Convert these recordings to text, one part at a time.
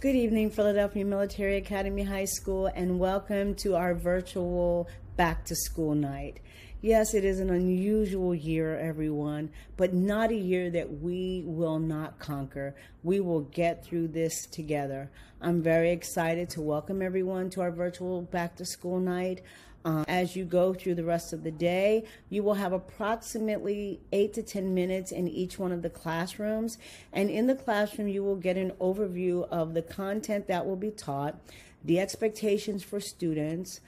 Good evening, Philadelphia Military Academy High School, and welcome to our virtual back to school night. Yes, it is an unusual year, everyone, but not a year that we will not conquer. We will get through this together. I'm very excited to welcome everyone to our virtual back to school night. As you go through the rest of the day, you will have approximately 8 to 10 minutes in each one of the classrooms. And in the classroom, you will get an overview of the content that will be taught, the expectations for students.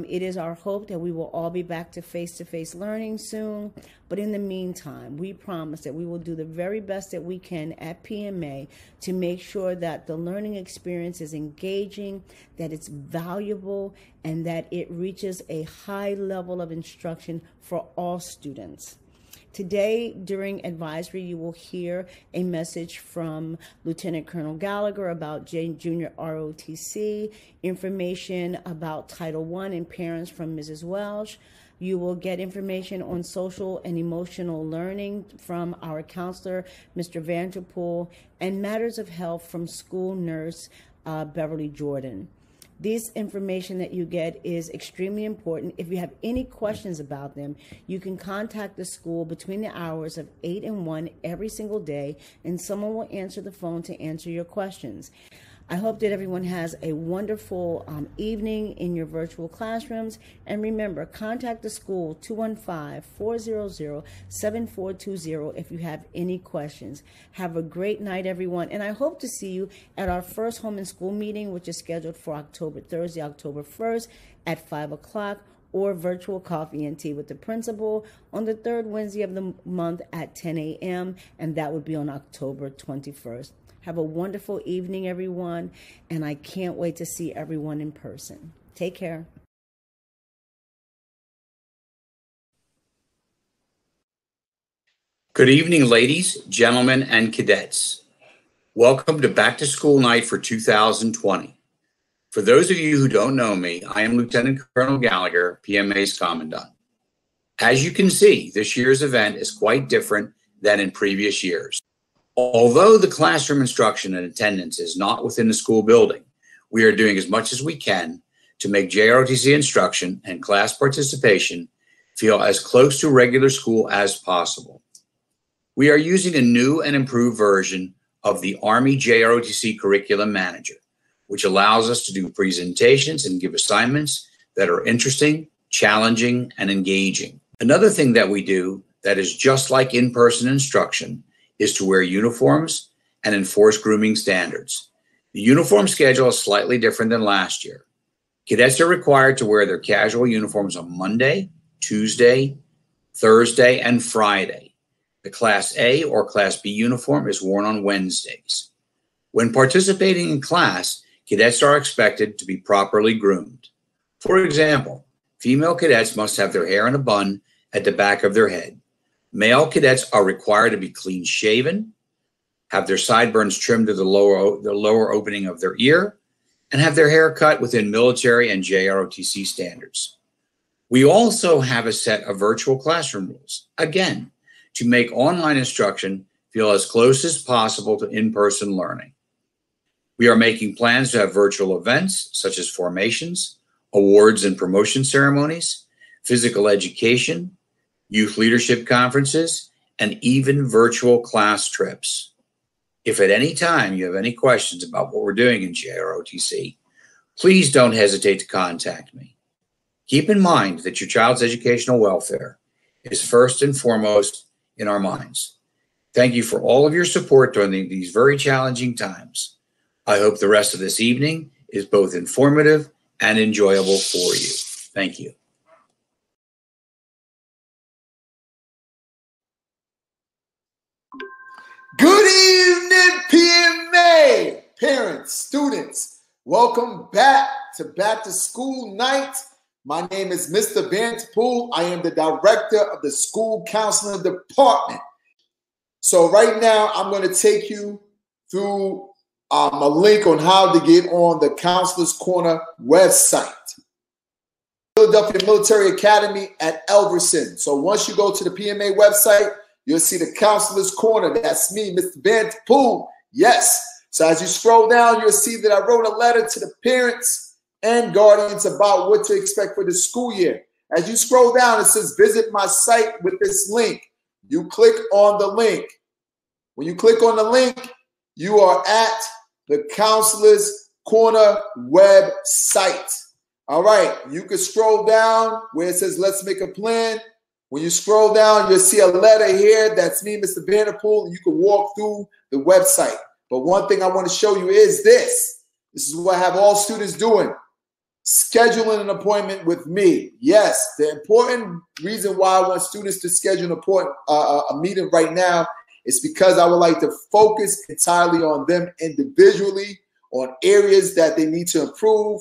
It is our hope that we will all be back to face-to-face learning soon. But in the meantime, we promise that we will do the very best that we can at PMA to make sure that the learning experience is engaging, that it's valuable, and that it reaches a high level of instruction for all students. Today, during advisory, you will hear a message from Lieutenant Colonel Gallagher about Junior ROTC, information about Title I and parents from Mrs. Welsh. You will get information on social and emotional learning from our counselor, Mr. Vanderpool, and matters of health from school nurse Beverly Jordan. This information that you get is extremely important. If you have any questions about them, you can contact the school between the hours of 8 and 1 every single day, and someone will answer the phone to answer your questions. I hope that everyone has a wonderful evening in your virtual classrooms. And remember, contact the school 215-400-7420 if you have any questions. Have a great night, everyone. And I hope to see you at our first home and school meeting, which is scheduled for Thursday, October 1st at 5 o'clock, or virtual coffee and tea with the principal on the third Wednesday of the month at 10 a.m., and that would be on October 21st. Have a wonderful evening, everyone, and I can't wait to see everyone in person. Take care. Good evening, ladies, gentlemen, and cadets. Welcome to Back to School Night for 2020. For those of you who don't know me, I am Lieutenant Colonel Gallagher, PMA's Commandant. As you can see, this year's event is quite different than in previous years. Although the classroom instruction and attendance is not within the school building, we are doing as much as we can to make JROTC instruction and class participation feel as close to regular school as possible. We are using a new and improved version of the Army JROTC Curriculum Manager, which allows us to do presentations and give assignments that are interesting, challenging, and engaging. Another thing that we do that is just like in-person instruction is to wear uniforms and enforce grooming standards. The uniform schedule is slightly different than last year. Cadets are required to wear their casual uniforms on Monday, Tuesday, Thursday, and Friday. The Class A or Class B uniform is worn on Wednesdays. When participating in class, cadets are expected to be properly groomed. For example, female cadets must have their hair in a bun at the back of their head. Male cadets are required to be clean shaven, have their sideburns trimmed to the lower opening of their ear, and have their hair cut within military and JROTC standards. We also have a set of virtual classroom rules, again, to make online instruction feel as close as possible to in-person learning. We are making plans to have virtual events such as formations, awards and promotion ceremonies, physical education, youth leadership conferences, and even virtual class trips. If at any time you have any questions about what we're doing in JROTC, please don't hesitate to contact me. Keep in mind that your child's educational welfare is first and foremost in our minds. Thank you for all of your support during these very challenging times. I hope the rest of this evening is both informative and enjoyable for you. Thank you. Good evening, PMA, parents, students. Welcome back to school night. My name is Mr. Vanderpool. I am the director of the school counseling department. So right now, I'm going to take you through a link on how to get on the Counselor's Corner website. Philadelphia Military Academy at Elverson. So once you go to the PMA website, you'll see the Counselor's Corner. That's me, Mr. Vanderpool. Yes. So as you scroll down, you'll see that I wrote a letter to the parents and guardians about what to expect for the school year. As you scroll down, it says visit my site with this link. You click on the link. When you click on the link, you are at the Counselor's Corner website. All right, you can scroll down where it says let's make a plan. When you scroll down, you'll see a letter here. That's me, Mr. Vanderpool, and you can walk through the website. But one thing I want to show you is this. This is what I have all students doing. Scheduling an appointment with me. Yes, the important reason why I want students to schedule a meeting right now is because I would like to focus entirely on them individually, on areas that they need to improve,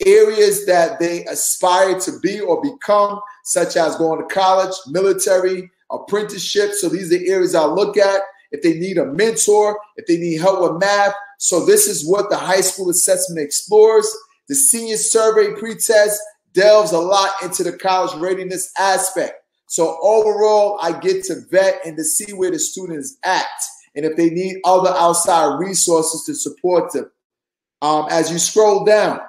areas that they aspire to be or become, such as going to college, military, apprenticeship. So these are the areas I look at. If they need a mentor, if they need help with math. So this is what the high school assessment explores. The senior survey pretest delves a lot into the college readiness aspect. So overall, I get to vet and to see where the students at and if they need other outside resources to support them. As you scroll down,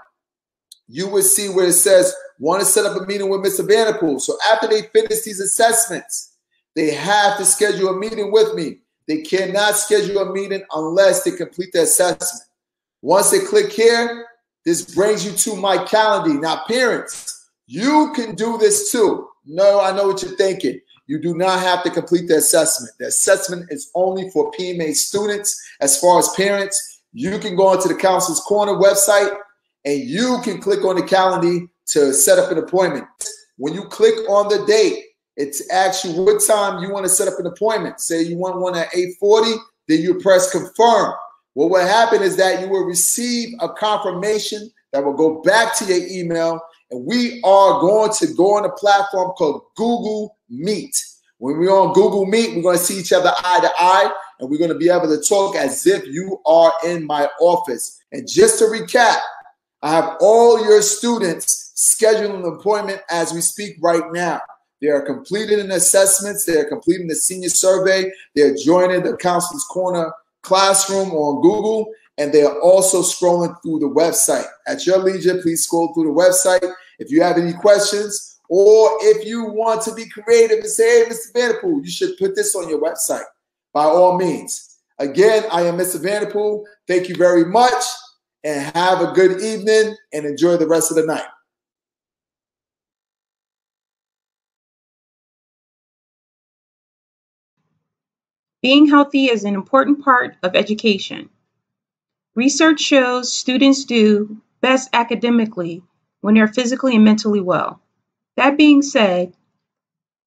you will see where it says, want to set up a meeting with Mr. Vanderpool. So after they finish these assessments, they have to schedule a meeting with me. They cannot schedule a meeting unless they complete the assessment. Once they click here, this brings you to my calendar. Now, parents, you can do this too. No, I know what you're thinking. You do not have to complete the assessment. The assessment is only for PMA students. As far as parents, you can go onto the Counselor's Corner website and you can click on the calendar to set up an appointment. When you click on the date, it asks you what time you want to set up an appointment. Say you want one at 8:40, then you press confirm. Well, what will happen is that you will receive a confirmation that will go back to your email, and we are going to go on a platform called Google Meet. When we're on Google Meet, we're going to see each other eye to eye, and we're going to be able to talk as if you are in my office. And just to recap, I have all your students scheduling an appointment as we speak right now. They are completing the assessments. They are completing the senior survey. They're joining the Counselor's Corner classroom on Google, and they are also scrolling through the website. At your leisure, please scroll through the website. If you have any questions, or if you want to be creative and say, hey, Mr. Vanderpool, you should put this on your website, by all means. Again, I am Mr. Vanderpool. Thank you very much, and have a good evening, and enjoy the rest of the night. Being healthy is an important part of education. Research shows students do best academically when they're physically and mentally well. That being said,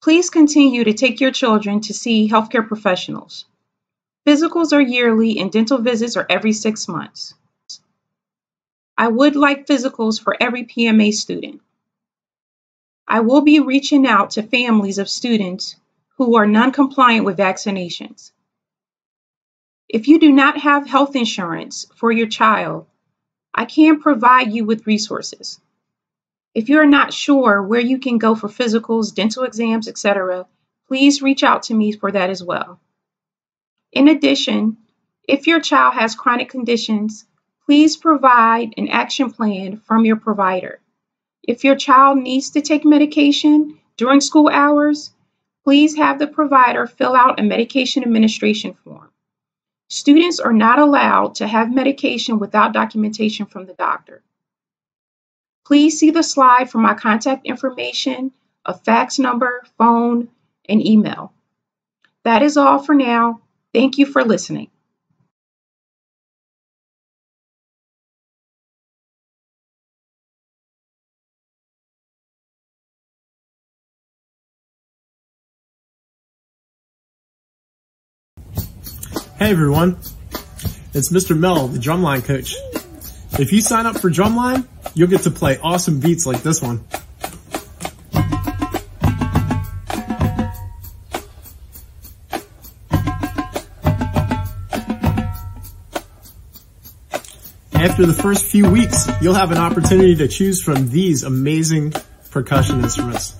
please continue to take your children to see healthcare professionals. Physicals are yearly and dental visits are every 6 months. I would like physicals for every PMA student. I will be reaching out to families of students who are non-compliant with vaccinations. If you do not have health insurance for your child, I can provide you with resources. If you're not sure where you can go for physicals, dental exams, etc., please reach out to me for that as well. In addition, if your child has chronic conditions, please provide an action plan from your provider. If your child needs to take medication during school hours, please have the provider fill out a medication administration form. Students are not allowed to have medication without documentation from the doctor. Please see the slide for my contact information, a fax number, phone, and email. That is all for now. Thank you for listening. Hey everyone, it's Mr. Mel, the drumline coach. If you sign up for drumline, you'll get to play awesome beats like this one. After the first few weeks, you'll have an opportunity to choose from these amazing percussion instruments.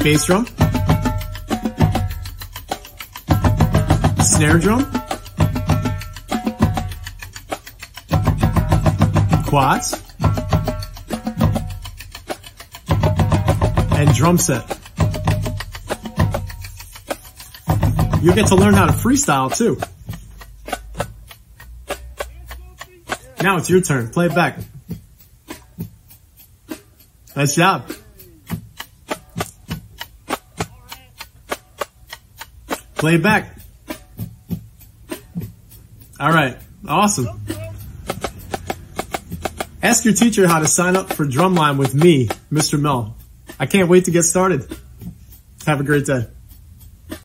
Bass drum, snare drum, quads, and drum set. You'll get to learn how to freestyle too. Now it's your turn. Play it back. Nice job. Play it back. All right. Awesome. Ask your teacher how to sign up for Drumline with me, Mr. Mel. I can't wait to get started. Have a great day.